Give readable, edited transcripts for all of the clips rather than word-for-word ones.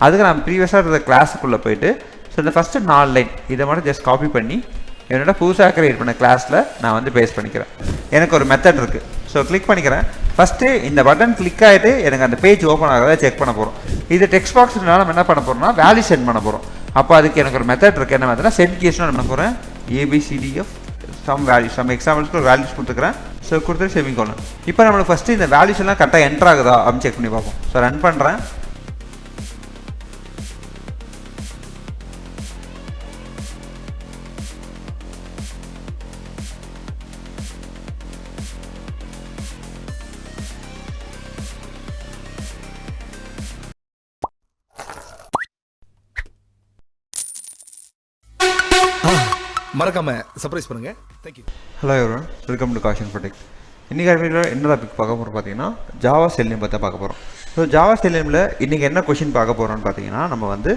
அதுக்கு நான் ப்ரீவியஸாக இருந்த கிளாஸுக்குள்ளே போயிட்டு ஸோ இந்த ஃபஸ்ட்டு 4 லைன் இதை மட்டும் ஜஸ்ட் காப்பி பண்ணி என்னோட புதுசாக கிரியேட் பண்ண கிளாஸில் நான் வந்து பேஸ்ட் பண்ணிக்கிறேன். எனக்கு ஒரு மெத்தட் இருக்குது. ஸோ கிளிக் பண்ணிக்கிறேன். ஃபஸ்ட்டு இந்த பட்டன் கிளிக் ஆகிட்டு எனக்கு அந்த பேஜ் ஓப்பன் ஆகிறத செக் பண்ண போகிறோம். இது டெக்ஸ்ட் பாக்ஸ்னால நம்ம என்ன பண்ண போகிறோம்னா வேல்யூ சென்ட் பண்ண போகிறோம். அப்போ அதுக்கு எனக்கு ஒரு மெத்தட் இருக்குது. என்ன மெத்தட்னா சென்ட் கேஸ்னு பண்ண போகிறேன். ABCDF சம் வேல்யூ சம் எக்ஸாம்பிள்ஸ்க்கு ஒரு வேல்யூஸ் கொடுத்துக்கிறேன். ஸோ கொடுத்துட்டு செமிகோலன். இப்போ நம்மளுக்கு ஃபஸ்ட்டு இந்த வேல்யூஸ் எல்லாம் கரெக்டாக என்ட்ரு ஆகுதா அப்படின்னு செக் பண்ணி பார்ப்போம். ஸோ ரன் பண்ணுறேன். மறக்காம சர்ப்ரைஸ் பண்ணுங்க. Thank you. Hello everyone, welcome to caution protect. இன்றைக்கி வீடியோவில் என்ன டாபிக் பார்க்க போகிறோம் பார்த்தீங்கன்னா ஜாவா செல் நேம் பற்றி பார்க்க போகிறோம். ஸோ ஜாவா செல் நேமில் இன்றைக்கி என்ன கொஷின் பார்க்க போகிறோம்னு பார்த்தீங்கன்னா நம்ம வந்து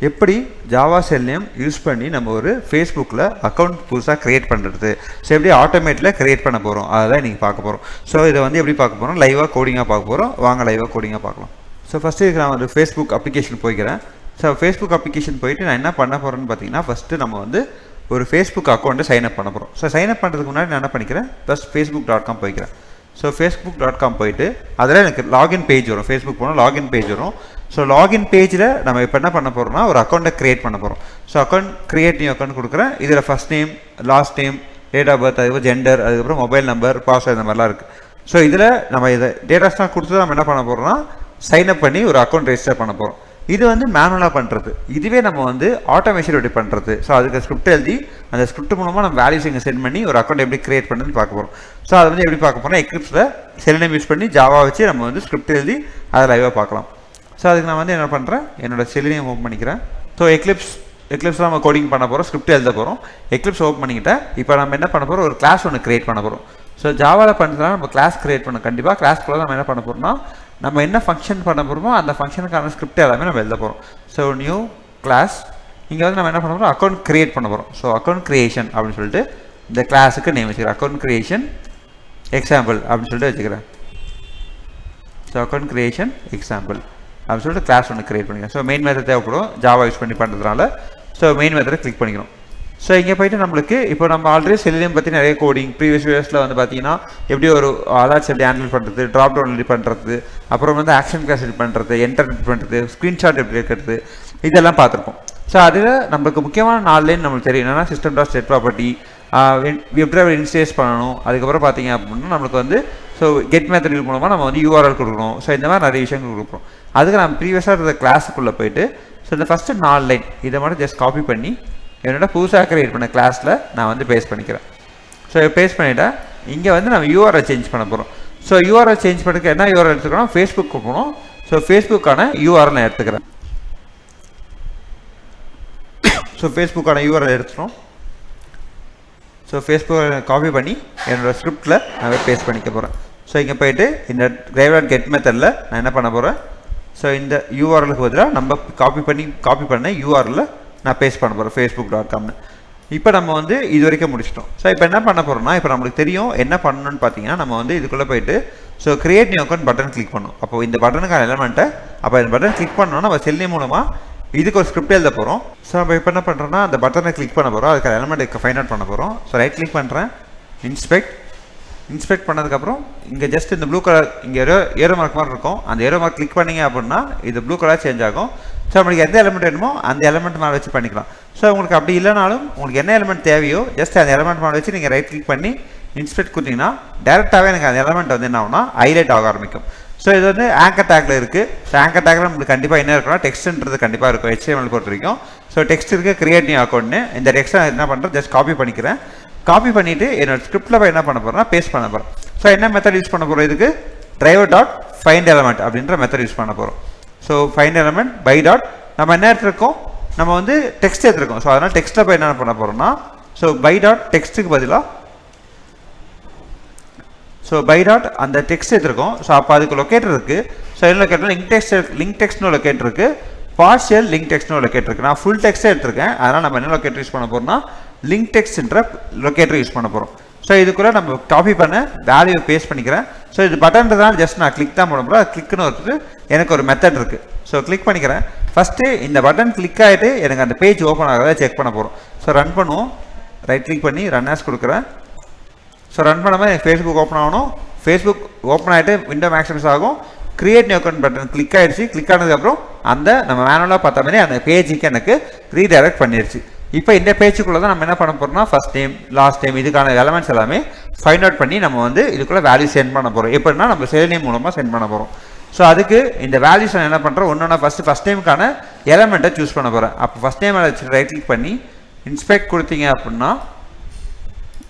எப்படி ஜாவா செல் நேம் யூஸ் பண்ணி நம்ம ஒரு ஃபேஸ்புக்கில் அக்கௌண்ட் புதுசாக க்ரியேட் பண்ணுறது, ஸோ எப்படி ஆட்டோமேட்டில் க்ரியேட் பண்ண போகிறோம் அதை இன்றைக்கி பார்க்க போகிறோம். ஸோ இதை வந்து எப்படி பார்க்க போகிறோம், லைவாக கோடிங்காக பார்க்க போகிறோம். வாங்க லைவாக கோடிங்காக பார்க்கலாம். ஸோ ஃபஸ்ட்டு இதுக்கு நான் ஒரு ஃபேஸ்புக் அப்ளிகேஷன் போய்க்கிறேன். ஸோ ஃபேஸ்புக் அப்ளிகேஷன் போயிட்டு நான் என்ன பண்ண போகிறேன்னு பார்த்தீங்கன்னா ஃபஸ்ட்டு நம்ம வந்து ஒரு ஃபேஸ்புக் அக்கௌண்ட்டை சைன்அப் பண்ண போகிறோம். ஸோ சைன்அப் பண்ணுறதுக்கு முன்னாடி நான் என்ன பண்ணிக்கிறேன், ஃபஸ்ட் facebook.com போய்க்கிறேன். ஸோ facebook.com போயிட்டு அதில் எனக்கு லாகின் பேஜ் வரும். ஃபேஸ்புக் போனால் லாகின் பேஜ் வரும். ஸோ லாகின் பேஜில் நம்ம இப்போ என்ன பண்ண போகிறோம்னா ஒரு அக்கௌண்ட்டை க்ரியேட் பண்ண போகிறோம். So account create new account கொடுக்குறேன். இதில் first name, last name, date of birth, அதுக்கப்புறம் ஜெண்டர், அதுக்கப்புறம் மொபைல் நம்பர், பாஸ்வேர்ட், இந்த மாதிரிலாம் இருக்குது. ஸோ இதில் நம்ம இதை டேட்டாஸ்லாம் கொடுத்து நம்ம என்ன பண்ண போகிறோம்னா சைன்அப் பண்ணி ஒரு அக்கௌண்ட் ரெஜிஸ்டர் பண்ண போகிறோம். இது வந்து மேனுவலாக பண்ணுறது. இதுவே நம்ம வந்து ஆட்டோமேஷன் எப்படி பண்ணுறது. ஸோ அதுக்கு ஸ்கிரிப்ட் எழுதி அந்த ஸ்கிரிப்ட் மூலமாக நம்ம வேல்யூஸ் இங்கே சென்ட் பண்ணி ஒரு அக்கௌண்ட் எப்படி கிரியேட் பண்ணுறதுன்னு பார்க்க போகிறோம். ஸோ அதை வந்து எப்படி பார்க்க போகிறோம், எக்லிப்ஸில் செல் நேம் யூஸ் பண்ணி ஜாவா வச்சு நம்ம வந்து ஸ்கிரிப்ட் எழுதி அதை லைவாக பார்க்கலாம். ஸோ அதுக்கு நான் வந்து என்ன பண்ணுறேன், என்னோடய செல் நேம் ஓப்பன் பண்ணிக்கிறேன். ஸோ எக்லிப்ஸில் நம்ம கோடிங் பண்ண போகிறோம், ஸ்கிரிப்ட் எழுத போகிறோம். எக்லிப்ஸ் ஓப்பன் பண்ணிக்கிட்டேன். இப்போ நம்ம என்ன பண்ண போகிறோம், ஒரு கிளாஸ் ஒன்று கிரியேட் பண்ண போகிறோம். ஸோ ஜாவாவில் பண்ணுறதுனால நம்ம கிளாஸ் கிரியேட் பண்ணோம். கண்டிப்பாக கிளாஸ்க்குள்ளே நம்ம என்ன பண்ண போகிறோம்னா நம்ம என்ன ஃபங்க்ஷன் பண்ண போகிறோமோ அந்த ஃபங்க்ஷனுக்கான ஸ்கிரிப்ட் எல்லாமே நம்ம எழுத போகிறோம். ஸோ நியூ கிளாஸ் இங்கே வந்து நம்ம என்ன பண்ண போகிறோம், அக்கௌண்ட் கிரியேட் பண்ண போகிறோம். ஸோ அக்கௌண்ட் கிரியேஷன் அப்படின்னு சொல்லிட்டு இந்த கிளாஸுக்கு நேம் வச்சுக்கிறேன். அக்கௌண்ட் கிரியேஷன் எக்ஸாம்பிள் அப்படின்னு சொல்லிட்டு வச்சுக்கிறேன். ஸோ அக்கௌண்ட் கிரியேஷன் எக்ஸாம்பிள் அப்படின்னு சொல்லிட்டு கிளாஸ் ஒன்று கிரியேட் பண்ணிக்கிறேன். ஸோ மெயின் மெத்தட் தேவைப்படும் ஜாவா யூஸ் பண்ணி பண்ணுறதுனால. ஸோ மெயின் மெத்தடை கிளிக் பண்ணிக்கணும். ஸோ இங்கே போய்ட்டு நம்மளுக்கு இப்போ நம்ம ஆல்ரெடி செல் நேம் பற்றி நிறைய கோடிங் ப்ரீவியஸ் வீடியோஸில் வந்து பார்த்தீங்கன்னா எப்படி ஒரு அலர்ட்ஸ் எப்படி ஹேண்டில் பண்ணுறது, ட்ராப் டவுன் எப்படி பண்ணுறது, அப்புறம் வந்து ஆக்ஷன் கிளாஸ் எப்படி பண்ணுறது, என்டர் எப்படி பண்ணுறது, ஸ்க்ரீன்ஷாட் எப்படி எடுக்கிறது, இதெல்லாம் பார்த்துருப்போம். ஸோ அதில் நம்மளுக்கு முக்கியமான 4 லைன் நம்மளுக்கு தெரியும். என்னென்னா system dot set property, web driver instance பண்ணணும். அதுக்கப்புறம் பார்த்தீங்க அப்படின்னா நம்மளுக்கு வந்து ஸோ கெட் மெத்தட் மூலமாக நம்ம வந்து URL கொடுக்கணும். ஸோ இந்த மாதிரி நிறைய விஷயங்கள் கொடுக்குறோம். அதுக்கு நம்ம ப்ரீவியஸாக இருந்த கிளாஸுக்குள்ளே போயிட்டு ஸோ இந்த ஃபஸ்ட்டு 4 லைன் இதை மட்டும் ஜஸ்ட் காப்பி பண்ணி என்னோட புதுசாக கிரியேட் பண்ண கிளாஸில் நான் வந்து பேஸ்ட் பண்ணிக்கிறேன். ஸோ பேஸ்ட் பண்ணிவிட்டேன். இங்கே வந்து நம்ம URL சேஞ்ச் பண்ண போகிறோம். ஸோ URL சேஞ்ச் பண்ணுறதுக்கு என்ன URL எடுத்துக்கிறோம், ஃபேஸ்புக்கு போகணும். ஸோ ஃபேஸ்புக்கான URL நான் எடுத்துக்கிறேன். ஸோ ஃபேஸ்புக்கான URL எடுத்துகிறோம். ஸோ ஃபேஸ்புக்கை காப்பி பண்ணி என்னோடய ஸ்கிரிப்டில் நான் பேஸ்ட் பண்ணிக்க போகிறேன். ஸோ இங்கே போயிட்டு இந்த டிரைவர் கெட் மெத்தடில் நான் என்ன பண்ண போகிறேன், ஸோ இந்த URLக்கு பதிலாக நம்ம காப்பி பண்ண URL நான் பேஸ்ட் பண்ண போகிறேன் facebook.comனு. இப்போ நம்ம வந்து இது வரைக்கும் முடிச்சிட்டோம். ஸோ இப்போ என்ன பண்ண போகிறோம்னா இப்போ நம்மளுக்கு தெரியும் என்ன பண்ணணும்னு பார்த்தீங்கன்னா நம்ம வந்து இதுக்குள்ளே போயிட்டு so create new account button click பண்ணணும். அப்போ இந்த பட்டனுக்கான எலமெண்ட்டை அப்போ இந்த பட்டன் கிளிக் பண்ணோன்னா நம்ம செல் நேம் மூலமாக இதுக்கு ஒரு ஸ்கிரிப்ட் எழுத போகிறோம். ஸோ நம்ம இப்போ என்ன பண்ணுறோன்னா அந்த பட்டனை கிளிக் பண்ண போகிறோம், அதுக்கு எலமெண்ட் ஃபைண்ட் அவுட் பண்ண போகிறோம். ஸோ ரைட் கிளிக் பண்ணுறேன், இன்ஸ்பெக்ட் பண்ணதுக்கப்புறம் இங்கே ஜஸ்ட் இந்த ப்ளூ கலர் இங்கே ஏரோ மார்க் மாதிரி இருக்கும். அந்த ஏரோ மார்க் கிளிக் பண்ணிங்க அப்படின்னா இது ப்ளூ கலர் சேஞ்ச் ஆகும். ஸோ நம்மளுக்கு எந்த எலமெண்ட் வேணுமோ அந்த எலமெண்ட் மேலே வச்சு பண்ணிக்கலாம். ஸோ உங்களுக்கு அப்படி இல்லைனாலும் உங்களுக்கு என்ன எலமெண்ட் தேவையோ ஜஸ்ட் அந்த எலமெண்ட் மேலே வச்சு நீங்கள் ரைட் கிளிக் பண்ணி இன்ஸ்பெக்ட் கொடுத்தீங்கன்னா டேரெக்டாகவே எனக்கு அந்த எலமெண்ட் வந்து என்ன ஆகும்னா ஹைலைட் ஆக ஆரம்பிக்கும். ஸோ இது வந்து ஆங்கர் டேக்கில் இருக்குது. ஸோ ஆங்கர் டேக்கில் நம்மளுக்கு கண்டிப்பாக என்ன இருக்குன்னா டெக்ஸ்ட்ன்றது கண்டிப்பாக இருக்கும் HTML பொறுத்த வரைக்கும். ஸோ டெக்ஸ்ட் இருக்குது கிரியேட் நியூ அக்கௌண்ட்னு. இந்த டெக்ஸ்ட்டை என்ன பண்ணுறேன், ஜஸ்ட் காப்பி பண்ணிக்கிறேன். காப்பி பண்ணிவிட்டு என்னோட ஸ்கிரிப்டில் போய் என்ன பண்ண போகிறேன்னா பேஸ்ட் பண்ண போகிறேன். ஸோ என்ன மெத்தட் யூஸ் பண்ண போகிறோம், இதுக்கு டிரைவர் டாட் ஃபைண்ட் எலமெண்ட் அப்படின்ற மெத்தட் யூஸ் பண்ண போகிறோம். So find element by dot நம்ம என்ன எடுத்துருக்கோம், நம்ம வந்து டெக்ஸ்ட் எடுத்துருக்கோம். ஸோ அதனால் டெக்ஸ்ட்டில் போய் என்ன பண்ண போகிறோம்னா ஸோ பை டாட் டெக்ஸ்ட்டுக்கு பதிலாக ஸோ பை டாட் அந்த டெக்ஸ்ட் எடுத்துருக்கோம். ஸோ அப்போ அதுக்கு லொக்கேட்டர் இருக்குது. ஸோ என்ன லொக்கேட்டர் லிங்க் டெக்ஸ்ட்னு லொக்கேட்டர் இருக்குது, பார்ஷியல் லிங்க் டெக்ஸ்ட்னு லொக்கேட்டர் இருக்குது. நான் ஃபுல் டெக்ஸ்ட்டே எடுத்திருக்கேன். அதனால் நம்ம என்ன லொக்கேட்டர் யூஸ் பண்ண போகிறோம்னா லிங்க் டெக்ஸ்ட்ன்ற லொக்கேட்டர் யூஸ் பண்ண போகிறோம். ஸோ இதுக்குள்ளே நம்ம காப்பி பண்ண வேல்யூவை பேஸ்ட் பண்ணிக்கிறேன். ஸோ இது பட்டன்றதுனால ஜஸ்ட் நான் கிளிக் தான் பண்ண போகிறோம். கிளிக்னு வந்துட்டு எனக்கு ஒரு மெத்தட் இருக்குது. ஸோ கிளிக் பண்ணிக்கிறேன். ஃபஸ்ட்டு இந்த பட்டன் கிளிக் ஆகிட்டு எனக்கு அந்த பேஜ் ஓப்பன் ஆகிறத செக் பண்ண போகிறோம். ஸோ ரன் பண்ணுவோம். ரைட் கிளிக் பண்ணி ரன் ஆஸ் கொடுக்குறேன். ஸோ ரன் பண்ணாமல் எனக்கு ஃபேஸ்புக் ஓப்பன் ஆகணும். ஃபேஸ்புக் ஓப்பன் ஆகிட்டு விண்டோ மேக்ஸிமைஸ் ஆகும். Create new account button click ஆகிடுச்சு. கிளிக் ஆனதுக்கப்புறம் அந்த நம்ம மேனுவலாக பார்த்த மாதிரி அந்த பேஜுக்கு எனக்கு ரீடைரக்ட் பண்ணிடுச்சு. இப்போ இந்த பேஜுக்குள்ளே தான் நம்ம என்ன பண்ண போகிறோம்னா ஃபஸ்ட் டைம் லாஸ்ட் டைம் இதுக்கான எலமெண்ட்ஸ் எல்லாமே ஃபைண்ட் அவுட் பண்ணி நம்ம வந்து இதுக்குள்ளே வேல்யூ சென்ட் பண்ண போகிறோம். எப்படின்னா நம்ம சேல் நேம் மூலமாக சென்ட் பண்ண போகிறோம். ஸோ அதுக்கு இந்த வேல்யூஸ் நான் என்ன பண்ணுறேன், ஒன்றா ஃபஸ்ட் டைமுக்கான எலமெண்ட்டை சூஸ் பண்ண போகிறேன். அப்போ ஃபஸ்ட் டைம் அதை ரைட் கிளிக் பண்ணி இன்ஸ்பெக்ட் கொடுத்தீங்க அப்படின்னா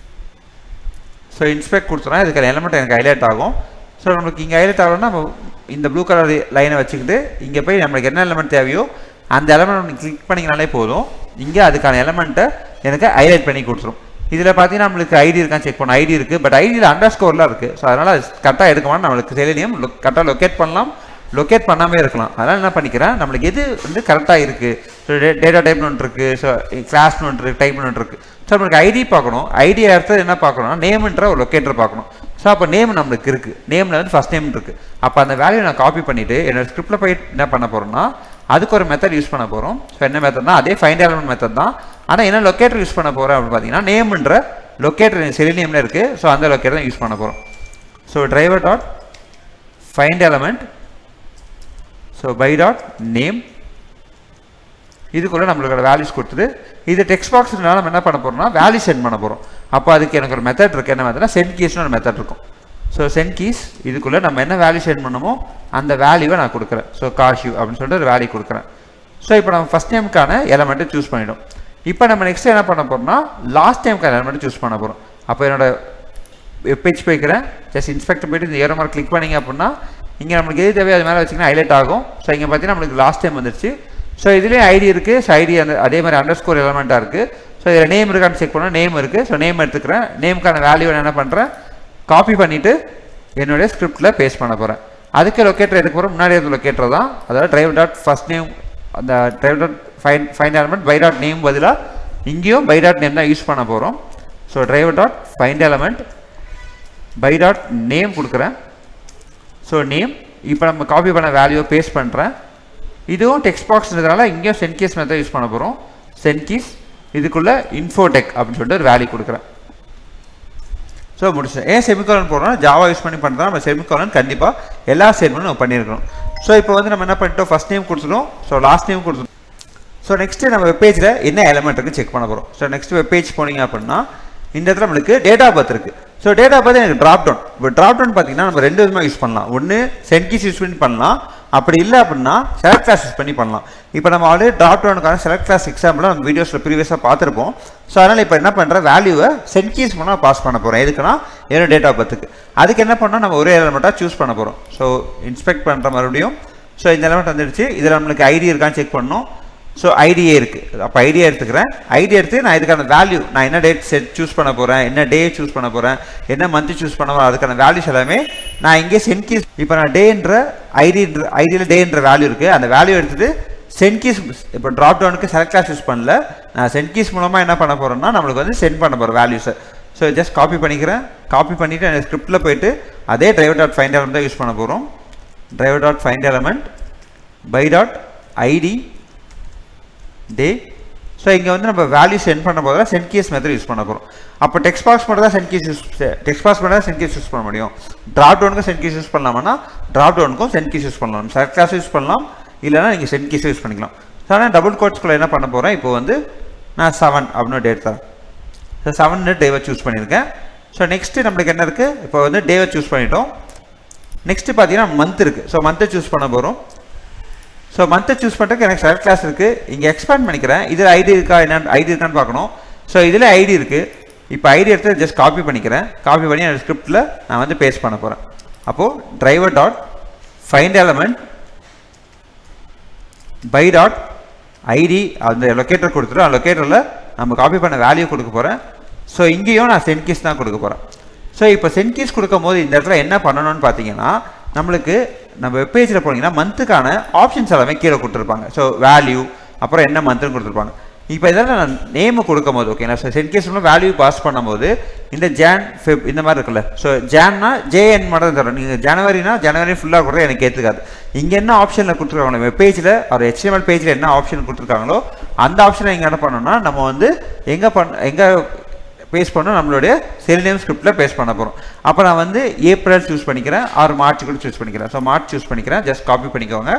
ஸோ இன்ஸ்பெக்ட் கொடுத்தோன்னா இதுக்கான எலமெண்ட் எனக்கு ஹைலைட் ஆகும். ஸோ நம்மளுக்கு இங்கே ஹைலைட் ஆகணும்னா நம்ம இந்த ப்ளூ கலர் லைனை வச்சுக்கிட்டு இங்கே போய் நம்மளுக்கு என்ன எலமெண்ட் தேவையோ அந்த எலமெண்ட் கிளிக் பண்ணிங்கனாலே போதும். இங்கே அதுக்கான எலமெண்ட்டை எனக்கு ஹைலைட் பண்ணி கொடுத்துரும். இதில் பார்த்தீங்கன்னா நம்மளுக்கு ஐடி இருக்கான்னு செக் பண்ணணும். ஐடி இருக்குது, பட் ஐடியில் அண்டர்ஸ்கோர்லாம் இருக்குது. ஸோ அதனால் அது கரெக்டாக எடுக்கணும். நம்மளுக்கு செலினியம் கரெக்டாக லொக்கேட் பண்ணலாம், லொக்கேட் பண்ணாமே இருக்கலாம். அதனால் என்ன பண்ணிக்கிறேன், நம்மளுக்கு எது வந்து கரெக்டாக இருக்குது. ஸோ டேட்டா டைப்னு ஒன்று இருக்குது, ஸோ கிளாஸ்னு ஒன்று இருக்குது, டைப்னு ஒன்று இருக்குது. ஸோ நம்மளுக்கு ஐடி பார்க்கணும். ஐடியை அடுத்தது என்ன பார்க்கணும்னா நேம்ன்ற ஒரு லொக்கேட்டர் பார்க்கணும். ஸோ அப்போ நேம் நம்மளுக்கு இருக்குது. நேமில் வந்து ஃபஸ்ட் நேம் இருக்குது. அப்போ அந்த வேல்யூ நான் காப்பி பண்ணிவிட்டு என்னோடய ஸ்கிரிப்டில் போய் என்ன பண்ண போகிறோம்னா அதுக்கு ஒரு மெத்தட் யூஸ் பண்ண போகிறோம். ஸோ என்ன மெத்தட்னா அதே ஃபைண்ட் எலமெண்ட் மெத்தட் தான். ஆனால் என்ன லொக்கேட்டர் யூஸ் பண்ண போகிறேன் அப்படின்னு பார்த்தீங்கன்னா நேம்ன்ற லொக்கேட்டர் செலினியமில் இருக்குது. ஸோ அந்த லொக்கேட்டர் தான் யூஸ் பண்ண போகிறோம். So driver dot find element so by dot name இதுக்குள்ளே நம்மளோட வேல்யூஸ் கொடுத்துட்டு இது டெக்ஸ்ட் பாக்ஸ்னால நம்ம என்ன பண்ண போகிறோம்னா வேல்யூ சென்ட் பண்ண போகிறோம். அப்போ அதுக்கு எனக்கு ஒரு மெத்தட் இருக்குது. என்ன மெத்தட்னா சென்ட் கீஸ்னு ஒரு மெத்தட் இருக்கும். ஸோ சென்ட் கீஸ் இதுக்குள்ளே நம்ம என்ன வேல்யூ சென்ட் பண்ணமோ அந்த வேல்யூவை நான் கொடுக்குறேன். ஸோ காஷ்யூ அப்படின்னு சொல்லிட்டு ஒரு வேல்யூ கொடுக்குறேன். ஸோ இப்போ நம்ம ஃபஸ்ட் டைமுக்கான எலமெண்ட்டை சூஸ் பண்ணிவிடும். இப்போ நம்ம நெக்ஸ்ட் என்ன பண்ண போகிறோம்னா லாஸ்ட் டைமுக்கான எலமெண்ட்டை சூஸ் பண்ண போகிறோம். அப்போ என்னோட வெப்பேஜ் போய்க்கிறேன். ஜஸ்ட் இன்ஸ்பெக்டர் போய்ட்டு இந்த ஏரோ மார்க் கிளிக் பண்ணிங்க அப்படின்னா இங்கே நம்மளுக்கு எது தேவையோ அது மேலே வச்சிங்கன்னா ஹைலைட் ஆகும். ஸோ இங்கே பார்த்தீங்கன்னா நம்மளுக்கு லாஸ்ட் டைம் வந்துருச்சு. ஸோ இதுலேயும் ஐடி இருக்குது. ஸோ ஐடி அந்த அதே மாதிரி அண்டர்ஸ்கோர் எலமெண்ட்டாக இருக்குது. ஸோ இதில் நேம் இருக்கான்னு செக் பண்ணால் நேம் இருக்குது. ஸோ நேம் எடுத்துக்கிறேன். நேமுக்கான வேல்யூ என்ன பண்ணுறேன், காப்பி பண்ணிவிட்டு என்னுடைய ஸ்கிரிப்டில் பேஸ்ட் பண்ண போகிறேன். அதுக்கு லொக்கேட்டர் எடுக்க போகிறோம். முன்னாடி இருந்த லொக்கேட்டர் தான். அதாவது டிரைவர் டாட் ஃபஸ்ட் நேம் அந்த driver dot find element by dot name பதிலாக இங்கேயும் பை டாட் நேம் தான் யூஸ் பண்ண போகிறோம். So driver dot find element by dot name கொடுக்குறேன். ஸோ நேம் இப்போ நம்ம காப்பி பண்ண வேல்யூவை பேஸ்ட் பண்ணுறேன். இதுவும் டெக்ஸ்ட் பாக்ஸ்ன்றதுனால இங்கேயும் சென்ட் கீஸ் மெத்தட் யூஸ் பண்ண போகிறோம். சென்ட் கீஸ் இதுக்குள்ளே இன்ஃபோடெக் அப்படின்னு சொல்லிட்டு ஒரு வேல்யூ கொடுக்குறேன். ஸோ முடிச்சேன். ஏன் செமிகாலன் போடுறோம்னா ஜாவா யூஸ் பண்ணி பண்ணுறோம். நம்ம செமிகாலன் கண்டிப்பாக எல்லா ஸ்டேட்மெண்ட்டும் நம்ம பண்ணியிருக்கணும். ஸோ இப்போ வந்து நம்ம என்ன பண்ணிட்டோம், ஃபஸ்ட் நேம் கொடுத்துட்டோம். ஸோ லாஸ்ட் நேம் கொடுத்துட்டோம். ஸோ நெக்ஸ்ட்டு நம்ம வெப்பேஜில் என்ன எலமெண்ட் இருக்குது செக் பண்ண போகிறோம். ஸோ நெக்ஸ்ட் வெப்பேஜ் போனீங்க அப்படின்னா இந்த இடத்துல நம்மளுக்கு டேட் ஆஃப் பர்த் இருக்குது. ஸோ டேட் ஆஃப் பர்த் எனக்கு ட்ராப் டவுன். இப்போ ட்ராப் டவுன் பார்த்தீங்கன்னா நம்ம ரெண்டு விதமாக யூஸ் பண்ணலாம். ஒன்று சென்ட் கீஸ் யூஸ் பண்ணி பண்ணலாம். அப்படி இல்லை அப்படின்னா செலக்ட் கிளாஸ் யூஸ் பண்ணி பண்ணலாம். இப்போ நம்ம ஆல்ரெடி ட்ராப் டவுனுக்கான செலக்ட் கிளாஸ் எக்ஸாம்பிளாக நம்ம வீடியோஸில் ப்ரீவியஸாக பார்த்துருப்போம். ஸோ அதனால் இப்போ என்ன பண்ணுறேன், வேல்யூவை சென்ட் கீஸ் பண்ணால் பாஸ் பண்ண போகிறோம். எதுக்குன்னா என்னோட டேட் ஆஃப் பர்த்துக்கு. அதுக்கு என்ன பண்ணால் நம்ம ஒரே எலமெண்ட்டாக சூஸ் பண்ண போகிறோம். ஸோ இன்ஸ்பெக்ட் பண்ணுற மறுபடியும். ஸோ இந்த எலமெண்ட் வந்துடுச்சு. இதில் நம்மளுக்கு ஐடி இருக்கான்னு செக் பண்ணணும். ஸோ ஐடியே இருக்குது. அப்போ ஐடியா எடுத்துக்கிறேன். ஐடி எடுத்து நான் இதுக்கான வேல்யூ நான் என்ன டேட் சூஸ் பண்ண போகிறேன், என்ன டே சூஸ் பண்ண போகிறேன், என்ன மந்த் சூஸ் பண்ண போகிறேன், அதுக்கான வேல்யூஸ் எல்லாமே நான் இங்கே சென்ட் கீஸ் இப்போ நான் டேன்ற ஐடியில் டேன்ற வேல்யூ இருக்குது. அந்த வேல்யூ எடுத்துகிட்டு சென்ட் கீஸ் இப்போ ட்ராப் டவுனுக்கு செலக்ட் கிளாஸ் யூஸ் பண்ணல. நான் சென்ட் கீஸ் மூலமாக என்ன பண்ண போகிறேன்னா நம்மளுக்கு வந்து சென்ட் பண்ண போகிறேன் வேல்யூஸை. ஸோ ஜஸ்ட் காப்பி பண்ணிக்கிறேன். காப்பி பண்ணிவிட்டு அந்த ஸ்கிரிப்டில் போயிட்டு அதே டிரைவர் டாட் ஃபைண்ட் எலமெண்ட் தான் யூஸ் பண்ண போகிறோம். Driver dot find element by dot ID டே. ஸோ இங்கே வந்து நம்ம வேல்யூ சென்ட் பண்ண போது தான் சென்ட் கீஸ் மெத்தட் யூஸ் பண்ண போகிறோம். அப்போ டெக்ஸ்ட் பாக்ஸ் மட்டும் தான் சென்ட் கீஸ் மட்டும் தான் சென்ட் கீஸ் யூஸ் பண்ண முடியும். ட்ராப் டவுனுக்கும் சென்ட் கீஸ் யூஸ் பண்ணலாம்னா ட்ராப் டவுனுக்கும் சென்ட் கீஸ் யூஸ் பண்ணலாம். செலக்ட் கிளாஸ் யூஸ் பண்ணலாம், இல்லைனா நீங்கள் சென்ட் கீஸ் யூஸ் பண்ணிக்கலாம். ஸோ ஆனால் டபுள் கோட்ஸ்குள்ளே என்ன பண்ண போகிறேன், இப்போ வந்து நான் 7 அப்படின்னு டேட் தரேன். ஸோ 7 டேவை சூஸ் பண்ணியிருக்கேன். ஸோ நெக்ஸ்ட்டு நம்மளுக்கு என்ன இருக்குது, இப்போ வந்து டேவை சூஸ் பண்ணிட்டோம். நெக்ஸ்ட்டு பார்த்தீங்கன்னா மந்த் இருக்குது. ஸோ மந்த்தை சூஸ் பண்ண போகிறோம். ஸோ மந்த்தை சூஸ் பண்ணுறதுக்கு எனக்கு செலக்ட் கிளாஸ் இருக்குது. இங்கே எக்ஸ்பேண்ட் பண்ணிக்கிறேன். இதில் ஐடி இருக்கா, என்ன ஐடி இருக்கான்னு பார்க்கணும். ஸோ இதில் ஐடி இருக்குது. இப்போ ஐடி எடுத்து ஜஸ்ட் காப்பி பண்ணிக்கிறேன். காப்பி பண்ணி அந்த ஸ்கிரிப்டில் நான் வந்து பேஸ்ட் பண்ண போகிறேன். அப்போது driver dot find element by dot ID அந்த லொக்கேட்டர் கொடுத்துட்டு அந்த லொக்கேட்டரில் நம்ம காப்பி பண்ண வேல்யூ கொடுக்க போகிறேன். ஸோ இங்கேயும் நான் சென்ட் கீஸ் தான் கொடுக்க போகிறேன். ஸோ இப்போ சென்ட் கீஸ் கொடுக்கும் போது இந்த இடத்துல என்ன பண்ணணும்னு பார்த்தீங்கன்னா நம்மளுக்கு நம்ம வெப்பேஜில் போனீங்கன்னா மந்த்துக்கான ஆப்ஷன்ஸ் எல்லாமே கீழே கொடுத்துருப்பாங்க. ஸோ வேல்யூ அப்புறம் என்ன மந்த்துன்னு கொடுத்துருப்பாங்க. இப்போ இதெல்லாம் நான் நேமு கொடுக்கும் போது ஓகேங்களா, ஸோ சென்கேஸ் வேல்யூ பாஸ் பண்ணும்போது இந்த ஜான் ஃபெப் இந்த மாதிரி இருக்குல்ல, ஸோ ஜான்னா ஜேஎன் மட்டும் தரும். நீங்கள் ஜனவரி ஃபுல்லாக கூட எனக்கு ஏற்றுக்காது. இங்கே என்ன ஆப்ஷனில் கொடுத்துருக்காங்களோ வெப் பேஜில் ஒரு HTML பேஜில் என்ன ஆப்ஷன் கொடுத்துருக்காங்களோ அந்த ஆப்ஷனை இங்கே என்ன பண்ணோம்னா நம்ம வந்து எங்கே பேஸ்ட் பண்ணோம், நம்மளுடைய செலினியம் ஸ்கிரிப்டில் பேஸ்ட் பண்ண போகிறோம். அப்போ நான் வந்து ஏப்ரல் சூஸ் பண்ணிக்கிறேன், ஆர் மார்ச் கூட சூஸ் பண்ணிக்கிறேன். ஸோ மார்ச் சூஸ் பண்ணிக்கிறேன், ஜஸ்ட் காப்பி பண்ணிக்கோங்க.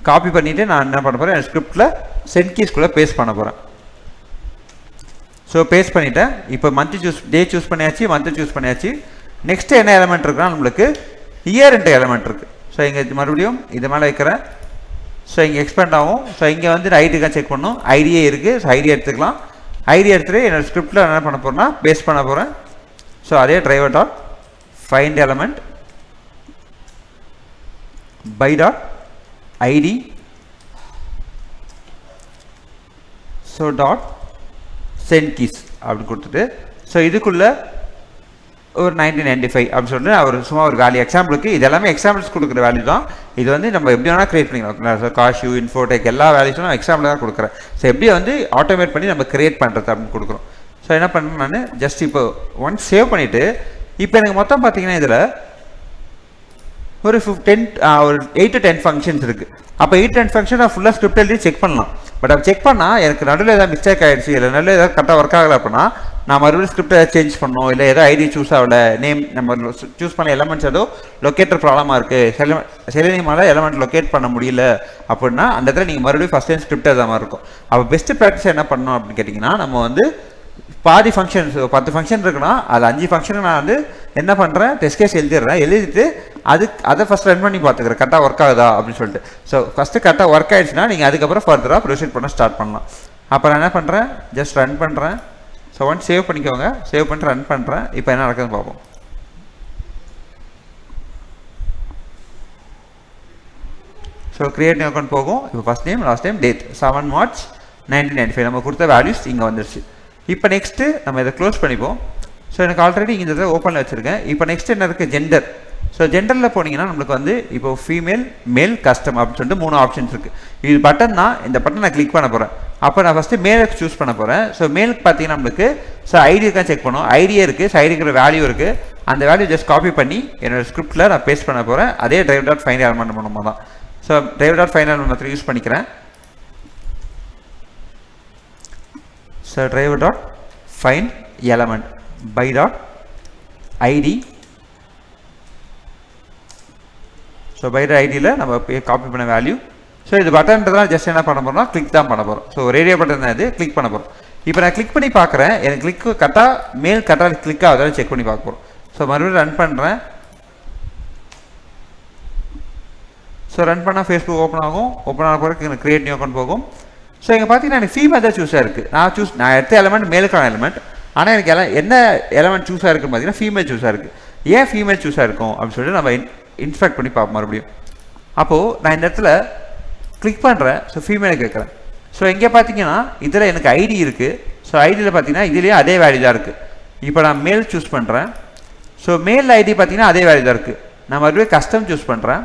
காப்பி பண்ணிவிட்டு நான் என்ன பண்ண போகிறேன், என் ஸ்கிரிப்டில் சென்கீஸ்குள்ளே பேஸ்ட் பண்ண போகிறேன். ஸோ பேஸ்ட் பண்ணிவிட்டேன். இப்போ டே சூஸ் பண்ணியாச்சு, மந்த்து சூஸ் பண்ணியாச்சு. நெக்ஸ்ட்டு என்ன எலமெண்ட் இருக்குன்னா நம்மளுக்கு இயர்ன்ற எலமெண்ட் இருக்குது. ஸோ இங்கே மறுபடியும் இது மேலே வைக்கிறேன். ஸோ இங்கே எக்ஸ்பேண்ட் ஆகும். ஸோ இங்கே வந்து ஐடிக்காக செக் பண்ணணும், ஐடியே இருக்குது. ஸோ ஐடி எடுத்துக்கலாம். ஐடி எடுத்துகிட்டு என்னோட ஸ்கிரிப்டில் என்ன பண்ண போகிறேன்னா பேஸ்ட் பண்ண போகிறேன். ஸோ அதே driver dot find element by dot ID so dot send keys அப்படி கொடுத்துட்டு ஸோ இதுக்குள்ளே ஒரு 1995 அப்படின்னு சொல்லிட்டு அவர் சும்மா ஒரு வேல்யூ எக்ஸாம்பிளுக்கு, இது எல்லாமே எக்ஸாம்பிள்ஸ் கொடுக்குற வேல்யூ தான். இது வந்து நம்ம எப்படி வேணால் கிரியேட் பண்ணிக்கலாம். ஸோ காஷ்யூ, இன்ஃபோடெக் எல்லா வேல்யூஸும் நான் எக்ஸாம்பிள் தான் கொடுக்குறேன். ஸோ எப்படி வந்து ஆட்டோமேட் பண்ணி நம்ம கிரியேட் பண்ணுறது அப்படின்னு கொடுக்குறோம். ஸோ என்ன பண்ணேன் நான் ஜஸ்ட் இப்போ ஒன்ஸ் சேவ் பண்ணிவிட்டு இப்போ எனக்கு மொத்தம் பார்த்தீங்கன்னா இதில் ஒரு 8 to 10 ஃபங்க்ஷன்ஸ் இருக்குது. அப்போ 8 to 10 ஃபங்க்ஷன் நான் ஃபுல்லாக ஸ்கிரிப்ட் எழுதி செக் பண்ணலாம். பட் அப்போ செக் பண்ணால் எனக்கு நடுவில் ஏதாவது மிஸ்டேக் ஆகிடுச்சு, இல்லை நடுவில் ஏதாவது கரெக்டாக ஒர்க் ஆகலை அப்படின்னா நான் மறுபடியும் ஸ்கிரிப்ட் ஏதாவது சேஞ்ச் பண்ணணும், இல்லை ஏதோ ஐடி சூஸ் ஆகலை, நேம் நம்ம சூஸ் பண்ண எலமெண்ட்ஸ் ஏதோ லொக்கேட்டர் ப்ராப்ளமாக இருக்குது, செலினியமால் எலமெண்ட் லொக்கேட் பண்ண முடியல அப்படின்னா அந்த இடத்துல நீங்கள் மறுபடியும் ஃபஸ்ட் டைம் ஸ்கிரிப்ட் எழுத மாதிரி இருக்கும். அப்போ பெஸ்ட் ப்ராக்டிஸ் என்ன பண்ணணும் அப்படின்னு கேட்டிங்கன்னா, நம்ம வந்து பாதி ஃபங்க்ஷன்ஸ் 10 ஃபங்க்ஷன் இருக்குன்னா அது 5 ஃபங்க்ஷனை நான் வந்து என்ன பண்ணுறேன், டெஸ்ட் கேஸ் எழுதிட்டு அதை ஃபஸ்ட் ரன் பண்ணி பார்த்துக்கிறேன் கரெக்டாக ஒர்க் ஆகுதா அப்படின்னு சொல்லிட்டு. ஸோ ஃபஸ்ட்டு கரெக்டாக ஒர்க் ஆகிடுச்சுன்னா நீங்கள் அதுக்கப்புறம் ஃபர்தராக ப்ரொசீட் பண்ண ஸ்டார்ட் பண்ணலாம். அப்போ நான் என்ன பண்ணுறேன், ஜஸ்ட் ரன் பண்ணுறேன். ஸோ ஒன் சேவ் பண்ணிக்கோங்க, சேவ் பண்ணிட்டு ரன் பண்ணுறேன். இப்போ என்ன நடக்குதுன்னு பார்ப்போம். ஸோ கிரியேட் நியூ அக்கௌண்ட் போகும். இப்போ first name, last name, date 7 March 1995 நம்ம கொடுத்த வேல்யூஸ் இங்கே வந்துருச்சு. இப்போ நெக்ஸ்ட்டு நம்ம இதை க்ளோஸ் பண்ணிப்போம். ஸோ எனக்கு ஆல்ரெடி இங்கே இதை ஓப்பனில் வச்சுருக்கேன். இப்போ நெக்ஸ்ட் என்ன இருக்குது, ஜெண்டர். ஸோ ஜெண்டரில் போனீங்கன்னா நம்மளுக்கு வந்து இப்போ ஃபீமேல், மேல், கஸ்டம் அப்படின்னு சொல்லிட்டு 3 ஆப்ஷன்ஸ் இருக்குது. இது பட்டன் தான். இந்த பட்டன் நான் கிளிக் பண்ண போகிறேன். அப்போ நான் ஃபஸ்ட்டு மேலுக்கு சூஸ் பண்ண போகிறேன். ஸோ மேலுக்கு பார்த்தீங்கன்னா நம்மளுக்கு ஸோ ஐடிக்காக செக் பண்ணும், ஐடியே இருக்குது. ஸோ ஐடிக்கிற வேல்யூ இருக்குது. அந்த வேல்யூ ஜஸ்ட் காப்பி பண்ணி என்னோட ஸ்கிரிப்டில் நான் பேஸ்ட் பண்ண போகிறேன். அதே டிரைவர் டாட் ஃபைண்ட் எலமெண்ட் பண்ணுமா தான். So driver dot find element method use பண்ணிக்கிறேன். So driver dot find element by dot ID. So by dot ஐடியில் நம்ம காப்பி பண்ண வேல்யூ. ஸோ இது பட்டன்றதுலாம் ஜஸ்ட் என்ன பண்ண போகிறோம்னா கிளிக் தான் பண்ண போகிறோம். ஸோ ரேடியோ பட்டன் தான் இது, கிளிக் பண்ண போகிறோம். இப்போ நான் கிளிக் பண்ணி பார்க்குறேன், எனக்கு கிளிக் கரெக்டாக மேல் கரெக்டாக கிளிக் ஆகுதான்னு செக் பண்ணி பார்க்க போகிறோம். ஸோ மறுபடியும் ரன் பண்ணுறேன். ஸோ ரன் பண்ணால் ஃபேஸ்புக் ஓப்பன் ஆகும். ஓப்பன் ஆன பிறகு எனக்கு கிரியேட் நியூ அக்கௌண்ட் போகும். ஸோ இங்கே பார்த்தீங்கன்னா எனக்கு ஃபீமேல் தான் சூஸாக இருக்குது. நான் எடுத்த எலமெண்ட் மேலுக்கான எலமெண்ட். ஆனால் எனக்கு என்ன எலமெண்ட் சூஸாக இருக்குன்னு பார்த்தீங்கன்னா ஃபீமேல் சூஸாக இருக்குது. ஏன் ஃபீமேல் சூஸாக இருக்கும் அப்படின்னு சொல்லிட்டு நம்ம இன்ஸ்பெக்ட் பண்ணி பார்ப்போம் மறுபடியும். அப்போது நான் இந்த இடத்துல கிளிக் பண்ணுறேன். ஸோ ஃபீமேலை கேட்குறேன். ஸோ இங்கே பார்த்தீங்கன்னா இதில் எனக்கு ஐடி இருக்குது. ஸோ ஐடியில் பார்த்தீங்கன்னா இதுலேயே அதே வேல்யூ தான் இருக்குது. இப்போ நான் மேல் சூஸ் பண்ணுறேன். ஸோ மேல் ஐடி பார்த்தீங்கன்னா அதே வேல்யூ தான் இருக்குது. நான் மறுபடியும் கஸ்டம் சூஸ் பண்ணுறேன்.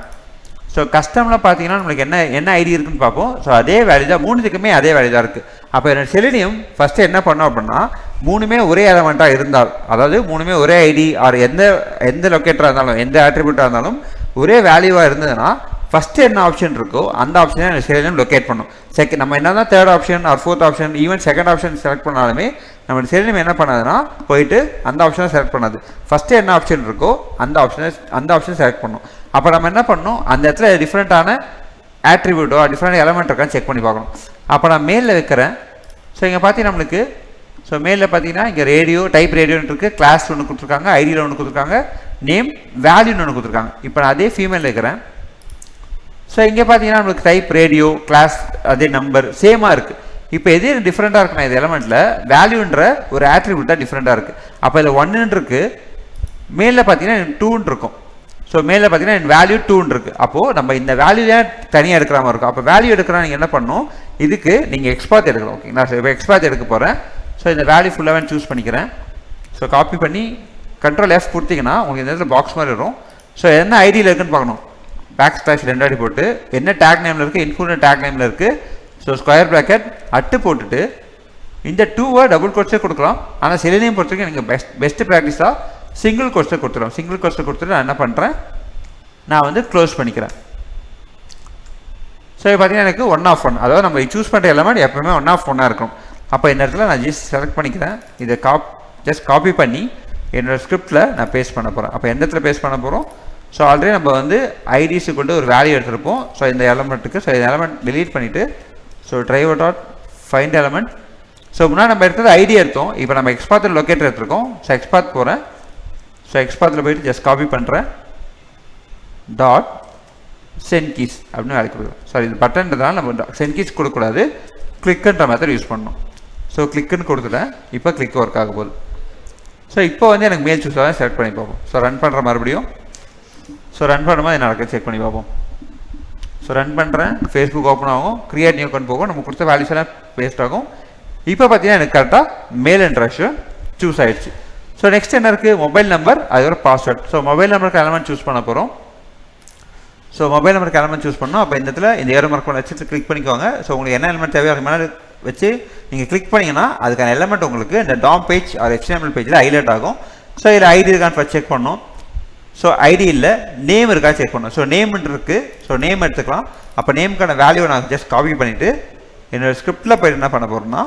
ஸோ கஸ்டமில் பார்த்தீங்கன்னா நம்மளுக்கு என்ன ஐடி இருக்குன்னு பார்ப்போம். ஸோ அதே வேல்யூ தான், 3த்துக்குமே அதே வேல்யூ தான் இருக்குது. அப்போ என்னோட செலினியம் ஃபஸ்ட்டு என்ன பண்ணோம் அப்படின்னா 3மே ஒரே எலமெண்ட்டாக இருந்தால், அதாவது 3மே ஒரே ஐடி ஆர் எந்த லொக்கேட்டராக இருந்தாலும் எந்த ஆட்ரிபியூட்டாக இருந்தாலும் ஒரே வேல்யூவாக இருந்ததுன்னா ஃபஸ்ட்டு என்ன ஆப்ஷன் இருக்கோ அந்த ஆப்ஷனை எனக்கு செலினியம் லொக்கேட் பண்ணும். நம்ம என்ன தான் third option or fourth option even second option select பண்ணாலுமே நம்ம செலினியம் என்ன பண்ணாதுன்னா போயிட்டு அந்த ஆப்ஷனை செலக்ட் பண்ணாது. ஃபஸ்ட்டு என்ன ஆப்ஷன் இருக்கோ அந்த ஆப்ஷனை செலக்ட் பண்ணும். அப்போ நம்ம என்ன பண்ணணும், அந்த இடத்துல டிஃப்ரெண்ட்டான ஆட்ரிபியூட்டோ டிஃப்ரெண்ட் எலமெண்ட் இருக்கான்னு செக் பண்ணி பார்க்கணும். அப்போ நான் மேலில் வைக்கிறேன். ஸோ இங்கே பார்த்தீங்கன்னா நம்மளுக்கு ஸோ மேலில் பார்த்தீங்கன்னா இங்கே ரேடியோ டைப் ரேடியோன்னு இருக்குது, கிளாஸ் ஒன்று கொடுத்துருக்காங்க, ஐடியில் ஒன்று கொடுத்துருக்காங்க, நேம் வேல்யூன்னு ஒன்று கொடுத்துருக்காங்க. இப்போ நான் அதே ஃபீமேல் வைக்கிறேன். ஸோ இங்கே பார்த்தீங்கன்னா நம்மளுக்கு டைப் ரேடியோ கிளாஸ் அதே நம்பர் சேமாக இருக்குது. இப்போ எதே டிஃப்ரெண்ட்டாக இருக்குன்னா இது எலமெண்ட்டில் வேல்யூன்ற ஒரு ஆட்ரிபியூட் தான் டிஃப்ரெண்ட்டாக இருக்குது. அப்போ இதில் 1ன்னு இருக்குது, மேலில் பார்த்தீங்கன்னா 2ன்னு இருக்கும். ஸோ மேலே பார்த்தீங்கன்னா வேல்யூ 2ன்னு இருக்குது. அப்போது நம்ம இந்த வேல்யூ ஏன் தனியாக எடுக்கிற மாதிரி இருக்கும். அப்போ வேல்யூ எடுக்கிறா நீங்கள் என்ன பண்ணணும், இதுக்கு நீங்கள் எக்ஸ்பாத் எடுக்கணும். ஓகேங்களா. ஸோ இப்போ எக்ஸ்பாத் எடுக்க போகிறேன். ஸோ இந்த வேல்யூ ஃபுல்லாக சூஸ் பண்ணிக்கிறேன். ஸோ காப்பி பண்ணி கண்ட்ரோல் F கொடுத்தீங்கன்னா உங்களுக்கு இந்த இடத்துல பாக்ஸ் மாதிரி வரும். ஸோ என்ன ஐடியில் இருக்குன்னு பார்க்கணும். பேக் / 2 போட்டு என்ன டேக் நேமில் இருக்குது, இன்க்ளூட் டேக் நேமில் இருக்குது. ஸோ ஸ்கொயர் ப்ராக்கெட் அட்டு போட்டுட்டு இந்த 2 டபுள் கோட்ஸே கொடுக்கலாம். ஆனால் செலினியம் பொறுத்த வரைக்கும் எனக்கு பெஸ்ட் ப்ராக்டிஸாக சிங்கிள் கோட்ஸை கொடுத்துரும். சிங்கிள் கோட்ஸை கொடுத்துட்டு நான் என்ன பண்ணுறேன், நான் வந்து க்ளோஸ் பண்ணிக்கிறேன். ஸோ பார்த்தீங்கன்னா எனக்கு 1 of 1, அதாவது நம்ம சூஸ் பண்ணுற எலமெண்ட் எப்பவுமே 1 of 1 இருக்கும். அப்போ இந்த இடத்துல நான் ஜஸ்ட் செலக்ட் பண்ணிக்கிறேன். இதை ஜஸ்ட் காப்பி பண்ணி என்னோடய ஸ்கிரிப்டில் நான் பேஸ்ட் பண்ண போகிறேன். அப்போ எந்த இடத்துல பேஸ்ட் பண்ண போகிறோம், ஸோ ஆல்ரெடி நம்ம வந்து ஐடிஸு கொண்டு ஒரு வேல்யூ எடுத்துருப்போம். ஸோ இந்த எலமெண்ட்டுக்கு ஸோ இந்த எலமெண்ட் டிலீட் பண்ணிவிட்டு so driver dot find element. So முன்னாடி நம்ம எடுத்தது ஐடி எடுத்தோம். இப்போ நம்ம எக்ஸ்பாத்தில் லொக்கேட்டர் எடுத்துருக்கோம். ஸோ எக்ஸ்பாத் போகிறேன். ஸோ எக்ஸ்பாத்தில் போயிட்டு ஜஸ்ட் காப்பி பண்ணுறேன். டாட் சென்ட் கீஸ் அப்படின்னு வேலை கொடுக்குறோம். சாரி, இது பட்டன்றதால நம்ம சென்ட் கீஸ் கொடுக்கக்கூடாது, கிளிக்குன்ற மெத்தட் யூஸ் பண்ணணும். ஸோ கிளிக்குன்னு கொடுத்துட்டேன். இப்போ கிளிக் ஒர்க் ஆக போகுது. ஸோ இப்போ வந்து எனக்கு மேல் சூஸ் தான் செலக்ட் பண்ணி பார்ப்போம். ஸோ ரன் பண்ணுற மறுபடியும். ஸோ ரன் பண்ணும்போது என்ன நடக்குது செக் பண்ணி பார்ப்போம். ஸோ ரன் பண்ணுறேன். ஃபேஸ்புக் ஓப்பன் ஆகும், கிரியேட் நியூ அக்கௌண்ட் போகும், நம்ம கொடுத்த வேல்யூஸ் எல்லாம் பேஸ்ட் ஆகும். இப்போ பார்த்தீங்கன்னா எனக்கு கரெக்டாக மெயில் இன்ட்ராக்ஷன் சூஸ் ஆகிடுச்சு. ஸோ நெக்ஸ்ட் என்ன இருக்குது, மொபைல் நம்பர், அது ஒரு பாஸ்வேர்ட். ஸோ மொபைல் நம்பருக்கு எலமெண்ட் சூஸ் பண்ண போகிறோம். ஸோ மொபைல் நம்பருக்கு எலமெண்ட் சூஸ் பண்ணோம். அப்போ இந்த இடத்துல இந்த ஏரோ மார்க் வச்சுட்டு கிளிக் பண்ணிக்கோங்க. ஸோ உங்களுக்கு என்ன எலமெண்ட் தேவையோ அதுக்கு மேலே வச்சு நீங்கள் கிளிக் பண்ணிங்கன்னா அதுக்கான எலமெண்ட் உங்களுக்கு இந்த டாம் பேஜ் ஆர் HTML பேஜில் ஹைலைட் ஆகும். ஸோ இதில் ஐடி இருக்கான்னு ஃபஸ்ட் செக் பண்ணணும். ஸோ ஐடி இல்லை, நேம் இருக்கா செக் பண்ணணும். ஸோ நேம் இருக்குது. ஸோ நேம் எடுத்துக்கலாம். அப்போ நேமுக்கான வேல்யூ நான் ஜஸ்ட் காப்பி பண்ணிவிட்டு என்னோடய ஸ்கிரிப்டில் போய்ட்டு என்ன பண்ண போகிறோம்னா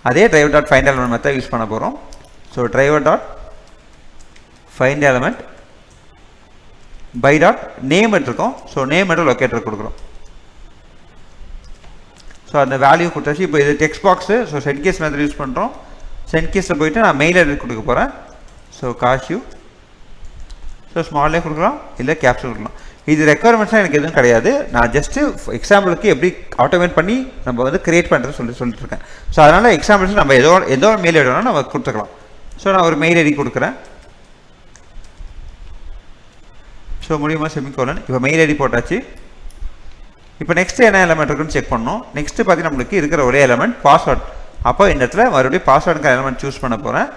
அதே driver dot find element method use பண்ண போகிறோம். So driver dot find element by dot name எடுத்துருக்கோம். ஸோ நேம் எடுத்து லொக்கேட்டர் கொடுக்குறோம். ஸோ அந்த வேல்யூ கொடுத்தாச்சு. இப்போ இது text box. So send keys method use பண்ணுறோம். சென்ட் கேஸில் போயிட்டு நான் மெயில் அட்ரஸ் கொடுக்க போகிறேன். So cashew. ஸோ ஸ்மால்லே கொடுக்கலாம், இல்லை கேப்ஸ் கொடுக்கலாம். இது ரெக்குவயர்மெண்ட்ஸாக எனக்கு எதுவும் கிடையாது. நான் ஜஸ்ட்டு எக்ஸாம்பிளுக்கு எப்படி ஆட்டோமேட் பண்ணி நம்ம வந்து கிரியேட் பண்ணுறது சொல்லிட்டு இருக்கேன். ஸோ அதனால் எக்ஸாம்பிள்ஸ் நம்ம ஏதோ மெயில் ஐடி வேணால் நம்ம கொடுத்துக்கலாம். ஸோ நான் ஒரு மெயில் ஐடி கொடுக்குறேன். ஸோ முடியுமா செமிகோலன். இப்போ மெயில் ஐடி போட்டாச்சு. இப்போ நெக்ஸ்ட்டு என்ன எலமெண்ட் இருக்குன்னு செக் பண்ணணும். நெக்ஸ்ட்டு பார்த்தீங்கன்னா நம்மளுக்கு இருக்கிற ஒரே எலமெண்ட் பாஸ்வேர்ட். அப்போ இந்த இடத்துல மறுபடியும் பாஸ்வேர்டுக்கு எலமெண்ட் சூஸ் பண்ண போகிறேன்.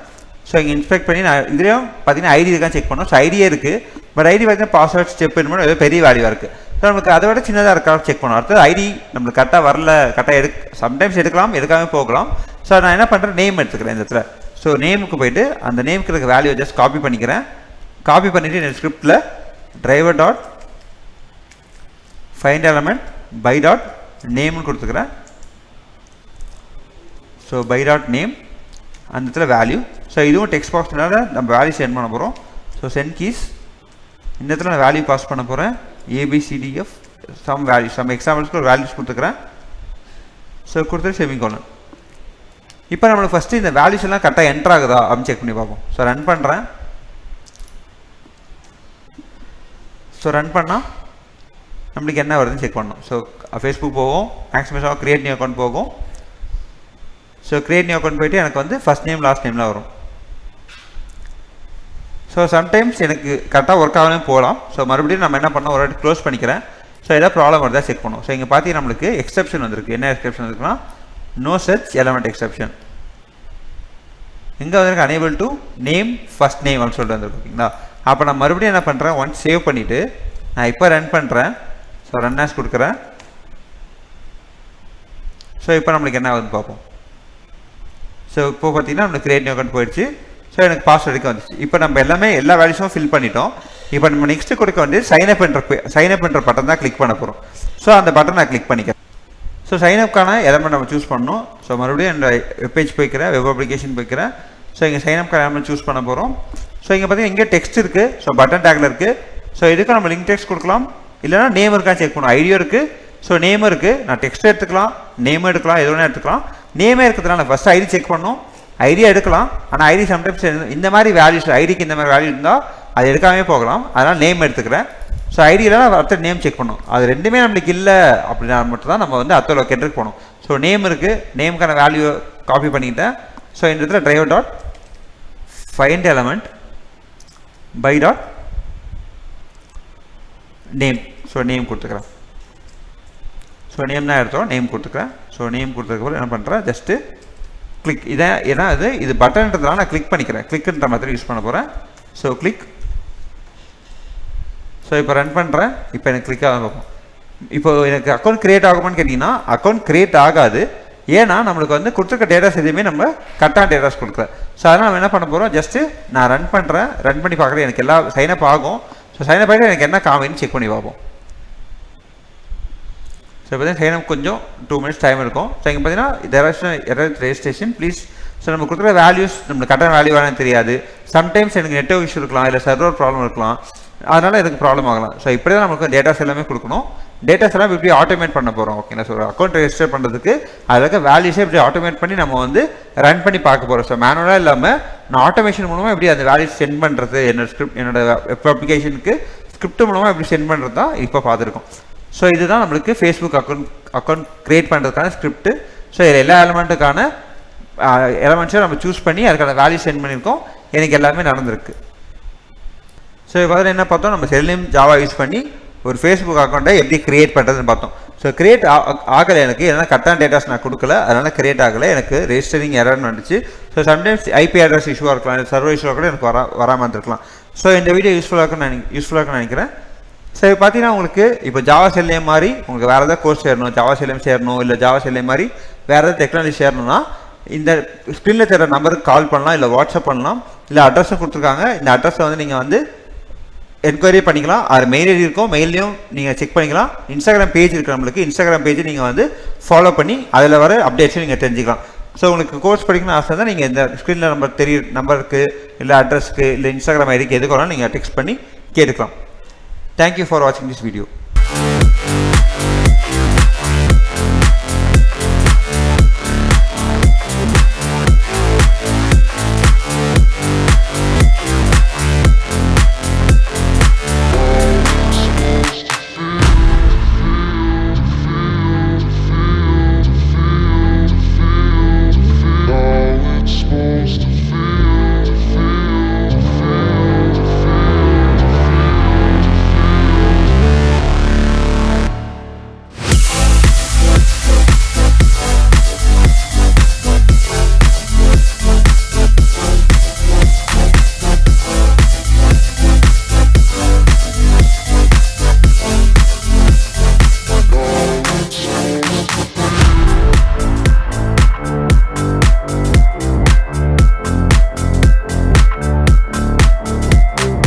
ஸோ இங்கே இன்ஸ்பெக்ட் பண்ணி நான் இதுலேயும் பார்த்தீங்கன்னா ஐடி இருக்கான்னு செக் பண்ணோம். ஸோ ஐடியே இருக்குது. பட் ஐடி பார்த்தீங்கன்னா பாஸ்வேர்ட் ஸ்டெப் என்னமோ ஏதோ பெரிய வேல்யூவாக இருக்குது. ஸோ நமக்கு அதை விட சின்னதாக இருக்கா செக் பண்ணணும். அடுத்தது ஐடி நம்மளுக்கு கரெக்டாக வரல, கரெக்டாக சம்டைம்ஸ் எடுக்கலாம், எடுக்காமல் போகலாம். ஸோ நான் என்ன பண்ணுறேன், நேம் எடுத்துக்கிறேன் இந்த இடத்துல. ஸோ நேமுக்கு போயிட்டு அந்த நேமுக்கு இருக்க வேல்யூ ஜஸ்ட் காப்பி பண்ணிக்கிறேன். காப்பி பண்ணிவிட்டு என்னோட ஸ்கிரிப்டில் driver dot find element by dot நேம்னு கொடுத்துக்கிறேன். ஸோ பை டாட் நேம் அந்த இடத்துல வேல்யூ. ஸோ இதுவும் டெக்ஸ்ட் பாக்ஸ்னால நம்ம வேல்யூ சென்ட் பண்ண போகிறோம். ஸோ சென்ட் கீஸ் இந்த இடத்துல நான் வேல்யூ பாஸ் பண்ண போகிறேன். ABCDF சம் வேல்யூ, சம் எக்ஸாம்பிள்ஸ்க்கு ஒரு வேல்யூஸ் கொடுத்துக்கிறேன். ஸோ கொடுத்துட்டு செமிகோலன். இப்போ நம்மளுக்கு ஃபஸ்ட்டு இந்த வேல்யூஸ் எல்லாம் கரெக்டாக என்ட்ரு ஆகுதா அப்படின்னு செக் பண்ணி பார்ப்போம். ஸோ ரன் பண்ணுறேன். ஸோ ரன் பண்ணால் நம்மளுக்கு என்ன வருதுன்னு செக் பண்ணணும். ஸோ ஃபேஸ்புக் போகும், மேக்ஸிமம் கிரியேட் நியூ அக்கௌண்ட் போகும். ஸோ கிரியேட் நியூ அக்கௌண்ட் போய்ட்டு எனக்கு வந்து ஃபஸ்ட் நேம் லாஸ்ட் நேம்லாம் வரும். ஸோ சம்டைம்ஸ் எனக்கு கரெக்டாக ஒர்க் ஆகவே போகலாம். ஸோ மறுபடியும் நம்ம என்ன பண்ணோம், ஒரு வாட்டி க்ளோஸ் பண்ணிக்கிறேன். ஸோ ஏதாவது ப்ராப்ளம் வருதா செக் பண்ணுவோம். ஸோ இங்கே பார்த்தீங்கன்னா நம்மளுக்கு எக்ஸப்ஷன் வந்திருக்கு. என்ன எக்ஸப்ஷன் இருக்குன்னா நோ சர்ச் எலமெண்ட் எக்ஸப்ஷன். இங்கே வந்து unable to name first name அப்படின்னு சொல்லிட்டு வந்துருக்கு. ஓகேங்களா. அப்போ நான் மறுபடியும் என்ன பண்ணுறேன், ஒன்ஸ் சேவ் பண்ணிவிட்டு நான் இப்போ ரன் பண்ணுறேன். ஸோ ரன் ஆஸ் கொடுக்குறேன். ஸோ இப்போ நம்மளுக்கு என்ன ஆகுதுன்னு பார்ப்போம். ஸோ இப்போ பார்த்தீங்கன்னா நம்மளுக்கு கிரியேட் நியூ அக்கௌண்ட் போயிடுச்சு. ஸோ எனக்கு பாஸ்வேர்டுக்கு வந்துச்சு. இப்போ நம்ம எல்லா வேல்யூஸும் ஃபில் பண்ணிட்டோம். இப்போ நம்ம நெக்ஸ்ட்டு கொடுக்க வந்து சைன்அப் என்ற பட்டன் தான் கிளிக் பண்ண போகிறோம். ஸோ அந்த பட்டன் நான் கிளிக் பண்ணிக்கிறேன். ஸோ சைன்அப்கான எலமெண்ட் நம்ம சூஸ் பண்ணணும். ஸோ மறுபடியும் என்னோட வெப்பேஜ் போய்க்கிறேன், வெப் அப்ளிகேஷன் போய்க்கிறேன். ஸோ இங்கே சைன்அப்கான எலமெண்ட் சூஸ் பண்ண போகிறோம். ஸோ இங்கே பார்த்தீங்கன்னா இங்கே டெக்ஸ்ட் இருக்குது. ஸோ பட்டன் டேக்கில் இருக்குது. ஸோ இதுக்கு நம்ம லிங்க் டெக்ஸ்ட் கொடுக்கலாம், இல்லைனா நேம் இருக்கான்னு செக் பண்ணணும். ஐடியும் இருக்குது, ஸோ நேமும் இருக்குது. நான் டெக்ஸ்ட் எடுத்துக்கலாம், நேமும் எடுக்கலாம், எது வேணால் எடுத்துக்கலாம். நேமே இருக்கிறதுனால நான் ஃபஸ்ட்டு ஐடி செக் பண்ணணும். ஐடியா எடுக்கலாம், ஆனால் ஐடி சம்டைம்ஸ் இந்த மாதிரி வேல்யூஸ், ஐடிக்கு இந்த மாதிரி வேல்யூ இருந்தால் அது எடுக்காமே போகலாம். அதனால் நேம் எடுத்துக்கிறேன். ஸோ ஐடியில் அடுத்த நேம் செக் பண்ணணும். அது ரெண்டுமே நம்மளுக்கு இல்லை அப்படின்னா மட்டும் தான் நம்ம வந்து அடுத்த லொக்கேட்டருக்கு போகணும். ஸோ நேம் இருக்குது, நேமுக்கான வேல்யூ காப்பி பண்ணிக்கிட்டேன். ஸோ இந்த இடத்துல driver dot find element by dot name. So name கொடுத்துக்கிறேன். ஸோ நேம் தான் எடுத்தோம், நேம் கொடுத்துக்கிறேன். ஸோ நேம் கொடுத்ததுக்கப்புறம் என்ன பண்ணுறேன், ஜஸ்ட்டு கிளிக். இதான் ஏன்னா இது பட்டன்றதுனால நான் கிளிக் பண்ணிக்கிறேன். கிளிக்குன்ற மாதிரி யூஸ் பண்ண போகிறேன். So click. ஸோ இப்போ ரன் பண்ணுறேன். இப்போ எனக்கு கிளிக் ஆக பார்ப்போம். இப்போ எனக்கு அக்கௌண்ட் க்ரியேட் ஆகுமான்னு கேட்டிங்கன்னா அக்கௌண்ட் க்ரியேட் ஆகாது. ஏன்னா நம்மளுக்கு வந்து கொடுத்துருக்க டேட்டாஸ் எதுவுமே நம்ம கரெக்டான டேட்டாஸ் கொடுக்கல. ஸோ அதனால் நம்ம என்ன பண்ண போகிறோம், ஜஸ்ட்டு நான் ரன் பண்ணுறேன், ரன் பண்ணி பார்க்குறேன், எனக்கு எல்லா சைனப் ஆகும். ஸோ சைனப் ஆகிட்டு எனக்கு என்ன காமின்னு செக் பண்ணி பார்ப்போம். ஸோ இப்போ தான் சைனப் கொஞ்சம் 2 minutes டைம் இருக்கும். ஸோ இங்கே பார்த்தீங்கன்னா எரர் ரெஜிஸ்ட்ரேஷன் ப்ளீஸ். ஸோ நம்ம கொடுக்குற வேல்யூஸ் நம்மளுக்கு கரெக்டான வேல்யூ வேணும்னு தெரியாது. சம்டைம்ஸ் எனக்கு நெட்வொர்க் இஷ்யூ இருக்கலாம், இல்லை சர்வர் ப்ராப்ளம் இருக்கலாம், அதனால் எனக்கு ப்ராப்ளம் ஆகலாம். ஸோ இப்படி தான் நமக்கு டேட்டாஸ் எல்லாமே கொடுக்கணும். டேட்டாஸ் எல்லாம் எப்படி ஆட்டோமேட் பண்ண போகிறோம், ஓகேங்களா. ஸோ அக்கௌண்ட் ரெஜிஸ்டர் பண்ணுறதுக்கு அதில் இருக்க வேல்யூஸே எப்படி ஆட்டோமேட் பண்ணி நம்ம வந்து ரன் பண்ணி பார்க்க போகிறோம். ஸோ மேனுவலாக இல்லாமல் நான் ஆட்டோமேஷன் மூலமாக எப்படி அந்த வேல்யூஸ் சென்ட் பண்ணுறது, என்னோட வெப் அப்ளிகேஷனுக்கு ஸ்கிரிப்ட் மூலமாக எப்படி சென்ட் பண்ணுறது தான் இப்போ பார்த்துருக்கோம். ஸோ இதுதான் நம்மளுக்கு ஃபேஸ்புக் அக்கௌண்ட் க்ரியேட் பண்ணுறதுக்கான ஸ்கிரிப்ட். ஸோ இதில் எல்லா எலமெண்ட்ஸும் நம்ம சூஸ் பண்ணி அதுக்கான வேல்யூ சென்ட் பண்ணியிருக்கோம். எனக்கு எல்லாமே நடந்திருக்கு. ஸோ இப்போ என்ன பார்த்தோம், நம்ம செல்லிம் ஜாவா யூஸ் பண்ணி ஒரு ஃபேஸ்புக் அக்கௌண்ட்டை எப்படி க்ரியேட் பண்ணுறதுன்னு பார்த்தோம். ஸோ க்ரியேட் ஆகலை எனக்கு, ஏன்னா கரெக்டான டேட்டாஸ் நான் கொடுக்கல, அதனால் க்ரியேட் ஆகலை, எனக்கு ரெஜிஸ்டரிங் எரர்னு வந்துச்சு. ஸோ சம்டைம்ஸ் ஐபி அட்ரஸ் இஷ்யூவாக இருக்கலாம், இல்லை சர்வர் இஷ்யூவாக கூட எனக்கு வராமல் இருந்திருக்கலாம். ஸோ இந்த வீடியோ யூஸ்ஃபுல்லாக இருக்குன்னு நினைக்கிறேன். ஸோ இப்போ பார்த்தீங்கன்னா உங்களுக்கு இப்போ ஜாவா செல்லியம் மாதிரி உங்களுக்கு வேறு ஏதாவது கோர்ஸ் சேரணும், ஜாவா செல்லியம் சேரணும், இல்லை ஜாவா செல்லியம் மாதிரி வேறு ஏதாவது டெக்னாலஜி சேரணும்னா இந்த ஸ்க்ரீனில் தர நம்பருக்கு கால் பண்ணலாம், இல்லை வாட்ஸ்அப் பண்ணலாம், இல்லை அட்ரஸும் கொடுத்துருக்காங்க. இந்த அட்ரஸை வந்து நீங்கள் வந்து என்கொயரி பண்ணிக்கலாம். அது மெயில் ஐடி இருக்கும், மெயிலையும் நீங்கள் செக் பண்ணிக்கலாம். இன்ஸ்டாகிராம் பேஜ் இருக்குது நம்மளுக்கு, இன்ஸ்டாகிராம் பேஜை நீங்கள் வந்து ஃபாலோ பண்ணி அதில் வர அப்டேட்ஸும் நீங்கள் தெரிஞ்சுக்கலாம். ஸோ உங்களுக்கு கோர்ஸ் படிக்கணும்னு ஆசை தான் நீங்கள் இந்த ஸ்க்ரீனில் நம்பருக்கு இல்லை அட்ரஸ்க்கு இல்லை இன்ஸ்டாகிராம் ஐடிக்கு எதுக்கு வேணாலும் நீங்கள் டெக்ஸ்ட் பண்ணி கேட்டுக்கலாம். Thank you for watching this video.